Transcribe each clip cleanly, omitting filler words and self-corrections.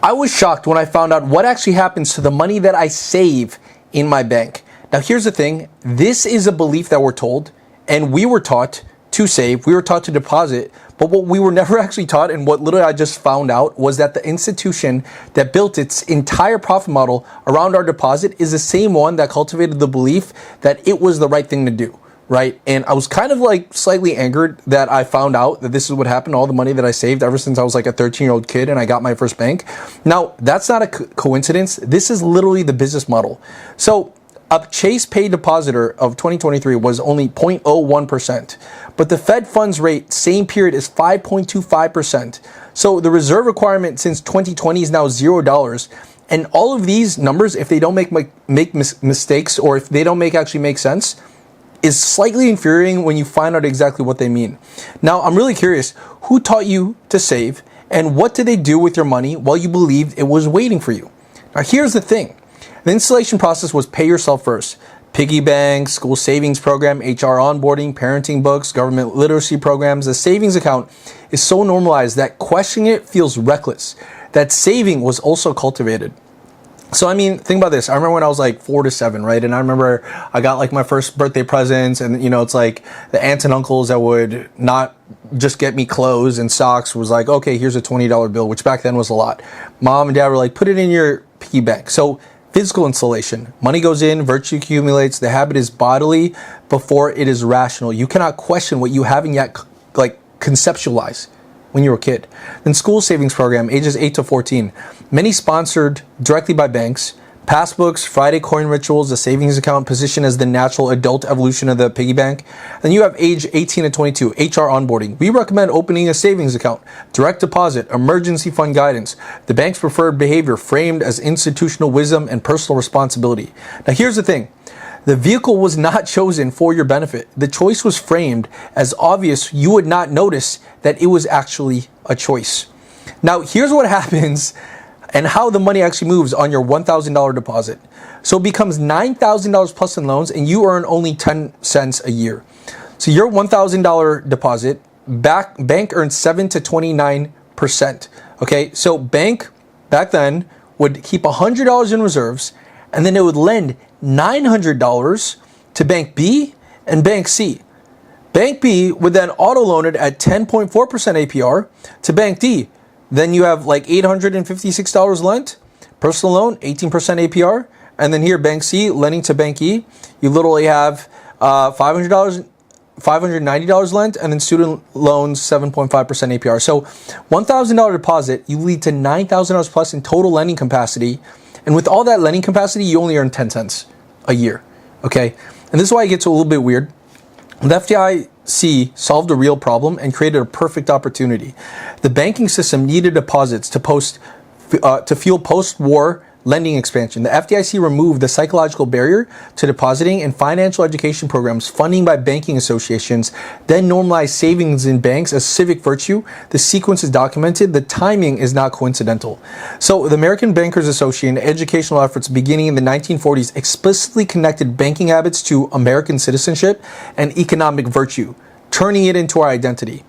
I was shocked when I found out what actually happens to the money that I save in my bank. Now, here's the thing. This is a belief that we're told, and we were taught to save. We were taught to deposit. But what we were never actually taught, and what literally I just found out, was that the institution that built its entire profit model around our deposit is the same one that cultivated the belief that it was the right thing to do. Right. And I was kind of like slightly angered that I found out that this is what happened to all the money that I saved ever since I was like a 13-year-old kid and I got my first bank. Now, that's not a coincidence. This is literally the business model. So a Chase Pay depositor of 2023 was only 0.01%, but the Fed funds rate same period is 5.25%. So the reserve requirement since 2020 is now $0. And all of these numbers, if they don't make mistakes, or if they don't actually make sense, is slightly infuriating when you find out exactly what they mean. Now, I'm really curious, who taught you to save, and what did they do with your money while you believed it was waiting for you? Now, here's the thing. The installation process was pay yourself first. Piggy bank, school savings program, HR onboarding, parenting books, government literacy programs. The savings account is so normalized that questioning it feels reckless. That saving was also cultivated. So, I mean, think about this. I remember when I was like 4 to 7, right? And I remember I got like my first birthday presents, and, you know, it's like the aunts and uncles that would not just get me clothes and socks was like, okay, here's a $20 bill, which back then was a lot. Mom and dad were like, put it in your piggy bank. So physical installation, money goes in, virtue accumulates. The habit is bodily before it is rational. You cannot question what you haven't yet like conceptualized when you were a kid. Then school savings program, ages 8 to 14. Many sponsored directly by banks. Passbooks, Friday coin rituals, the savings account positioned as the natural adult evolution of the piggy bank. Then you have age 18 to 22, HR onboarding. We recommend opening a savings account, direct deposit, emergency fund guidance. The bank's preferred behavior framed as institutional wisdom and personal responsibility. Now here's the thing. The vehicle was not chosen for your benefit. The choice was framed as obvious. You would not notice that it was actually a choice. Now, here's what happens and how the money actually moves on your $1,000 deposit. So it becomes $9,000 plus in loans, and you earn only 10 cents a year. So your $1,000 deposit, bank earns 7 to 29%. Okay, so bank back then would keep $100 in reserves, and then it would lend $900 to Bank B and Bank C. Bank B would then auto loan it at 10.4% APR to Bank D. Then you have like $856 lent, personal loan, 18% APR. And then here, Bank C lending to Bank E, you literally have $590 lent, and then student loans, 7.5% APR. So $1,000 deposit, you lead to $9,000 plus in total lending capacity. And with all that lending capacity, you only earn 10 cents a year, okay? And this is why it gets a little bit weird. The FDIC solved a real problem and created a perfect opportunity. The banking system needed deposits to fuel post-war lending expansion. The FDIC removed the psychological barrier to depositing in financial education programs, funding by banking associations, then normalized savings in banks as civic virtue. The sequence is documented. The timing is not coincidental. So the American Bankers Association educational efforts beginning in the 1940s explicitly connected banking habits to American citizenship and economic virtue, turning it into our identity.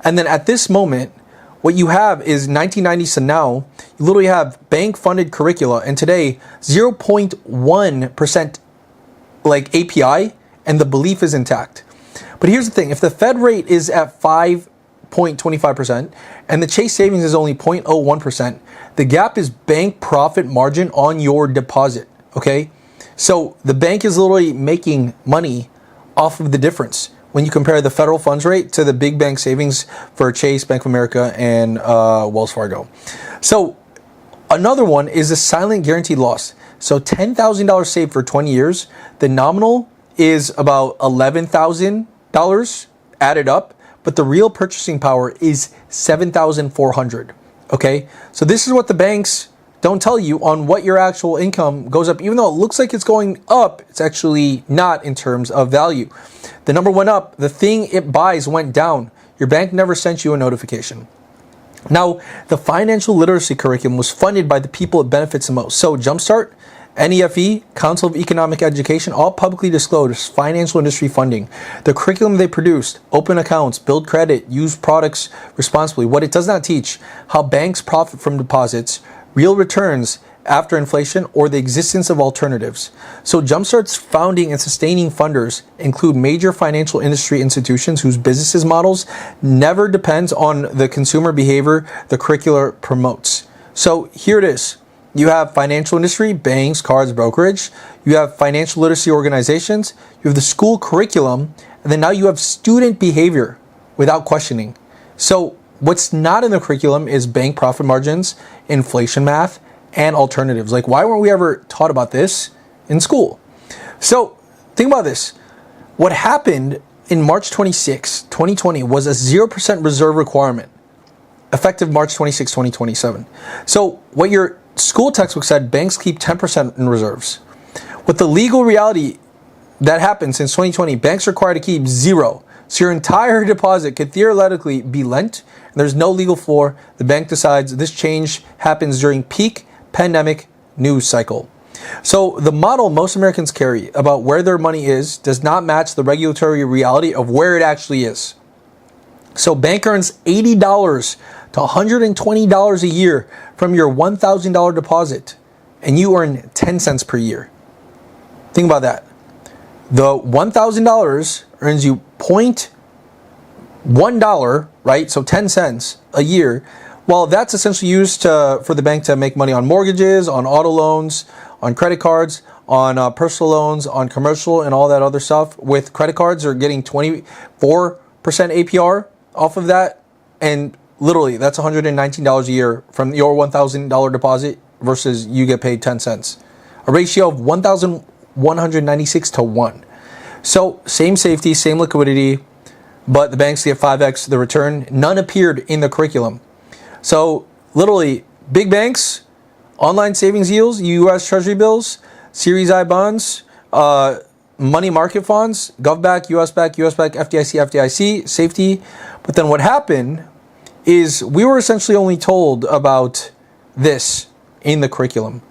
And then at this moment, what you have is 1990s to now, you literally have bank-funded curricula, and today 0.1% like API, and the belief is intact. But here's the thing: if the Fed rate is at 5.25% and the Chase savings is only 0.01%, the gap is bank profit margin on your deposit. Okay, so the bank is literally making money off of the difference when you compare the federal funds rate to the big bank savings for Chase, Bank of America, and Wells Fargo. So another one is a silent guaranteed loss. So $10,000 saved for 20 years. The nominal is about $11,000 added up, but the real purchasing power is $7,400. Okay, so this is what the banks don't tell you on what your actual income goes up. Even though it looks like it's going up, it's actually not in terms of value. The number went up. The thing it buys went down. Your bank never sent you a notification. Now, the financial literacy curriculum was funded by the people it benefits the most. So Jumpstart, NEFE, Council of Economic Education, all publicly disclosed financial industry funding. The curriculum they produced, open accounts, build credit, use products responsibly. What it does not teach, how banks profit from deposits, real returns after inflation, or the existence of alternatives. So Jumpstart's founding and sustaining funders include major financial industry institutions whose business models never depends on the consumer behavior the curricula promotes. So here it is. You have financial industry, banks, cards, brokerage. You have financial literacy organizations. You have the school curriculum. And then now you have student behavior without questioning. So what's not in the curriculum is bank profit margins, inflation math, and alternatives. Like, why weren't we ever taught about this in school? So think about this. What happened in March 26, 2020 was a 0% reserve requirement, effective March 26, 2027. So what your school textbook said, banks keep 10% in reserves. With the legal reality that happened since 2020, banks are required to keep zero. So your entire deposit could theoretically be lent, and there's no legal floor. The bank decides this change happens during peak pandemic news cycle. So the model most Americans carry about where their money is does not match the regulatory reality of where it actually is. So bank earns $80 to $120 a year from your $1,000 deposit, and you earn 10 cents per year. Think about that. The $1,000 earns you $0.1, right? So 10 cents a year. Well, that's essentially used for the bank to make money on mortgages, on auto loans, on credit cards, on personal loans, on commercial, and all that other stuff. With credit cards, they're getting 24% APR off of that. And literally, that's $119 a year from your $1,000 deposit versus you get paid 10 cents. A ratio of 1,196 to 1. So same safety, same liquidity, but the banks get 5x the return. None appeared in the curriculum. So literally, big banks, online savings yields, U.S. Treasury bills, Series I bonds, money market funds, GovBack, USBack, FDIC, safety. But then what happened is we were essentially only told about this in the curriculum.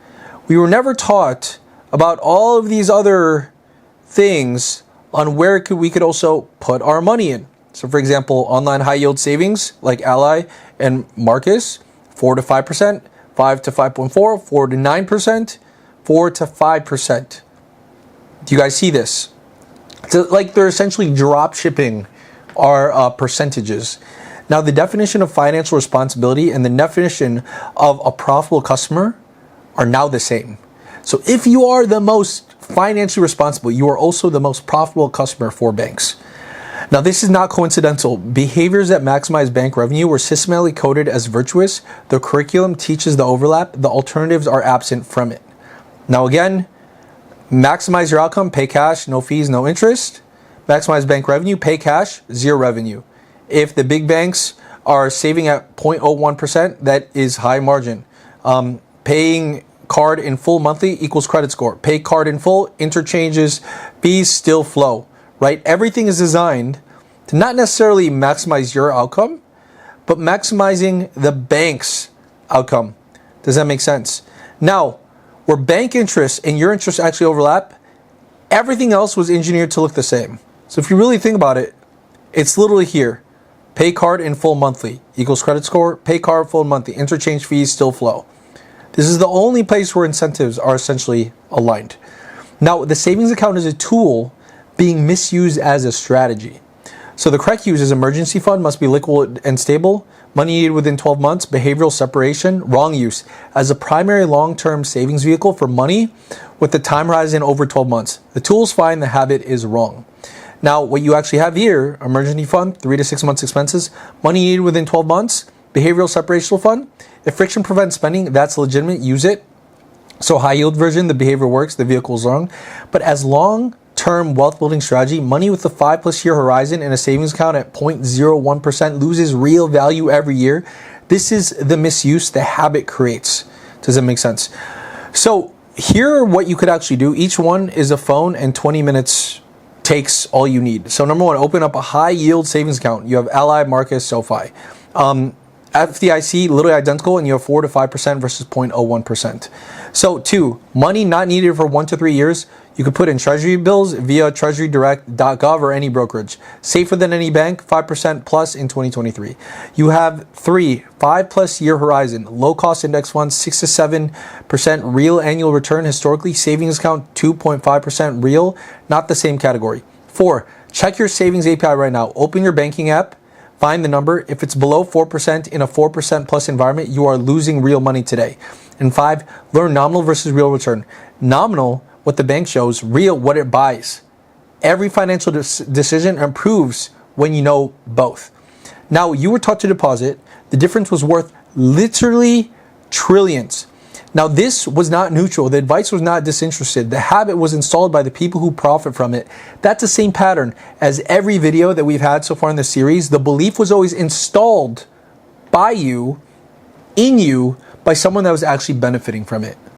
We were never taught about all of these other things on where we could also put our money in. So for example, online high yield savings like Ally and Marcus, 4 to 5%, 5 to 5.4, 4 to 9%, 4 to 5%. Do you guys see this? So like they're essentially drop shipping our percentages. Now the definition of financial responsibility and the definition of a profitable customer are now the same. So if you are the most financially responsible, you are also the most profitable customer for banks. Now, this is not coincidental. Behaviors that maximize bank revenue were systematically coded as virtuous. The curriculum teaches the overlap. The alternatives are absent from it. Now, again, maximize your outcome, pay cash, no fees, no interest. Maximize bank revenue, pay cash, zero revenue. If the big banks are saving at 0.01%, that is high margin. Paying card in full monthly equals credit score. Pay card in full, interchanges, fees still flow. Right? Everything is designed to not necessarily maximize your outcome, but maximizing the bank's outcome. Does that make sense? Now, where bank interests and your interests actually overlap, everything else was engineered to look the same. So if you really think about it, it's literally here. Pay card in full monthly equals credit score. Pay card full monthly. Interchange fees still flow. This is the only place where incentives are essentially aligned. Now, the savings account is a tool being misused as a strategy. So the correct use is emergency fund must be liquid and stable, money needed within 12 months, behavioral separation. Wrong use as a primary long-term savings vehicle for money with the time horizon over 12 months. The tool's fine, the habit is wrong. Now, what you actually have here, emergency fund, 3 to 6 months expenses, money needed within 12 months, behavioral separational fund. If friction prevents spending, that's legitimate, use it. So high yield version, the behavior works, the vehicle is wrong. But as long-term wealth building strategy, money with a 5+ year horizon in a savings account at 0.01% loses real value every year. This is the misuse the habit creates. Does that make sense? So here are what you could actually do. Each one is a phone and 20 minutes takes all you need. So number one, open up a high yield savings account. You have Ally, Marcus, SoFi. FDIC, literally identical, and you have 4 to 5% versus 0.01%. So 2, money not needed for 1 to 3 years. You could put in treasury bills via treasurydirect.gov or any brokerage. Safer than any bank, 5% plus in 2023. You have 3, 5+ year horizon, low cost index funds, 6 to 7% real annual return historically, savings account 2.5% real, not the same category. 4, check your savings API right now. Open your banking app, find the number. If it's below 4% in a 4% plus environment, you are losing real money today. And 5, learn nominal versus real return. Nominal, what the bank shows, real, what it buys. Every financial decision improves when you know both. Now, you were taught to deposit. The difference was worth literally trillions. Now, this was not neutral. The advice was not disinterested. The habit was installed by the people who profit from it. That's the same pattern as every video that we've had so far in the series. The belief was always installed by you, in you, by someone that was actually benefiting from it.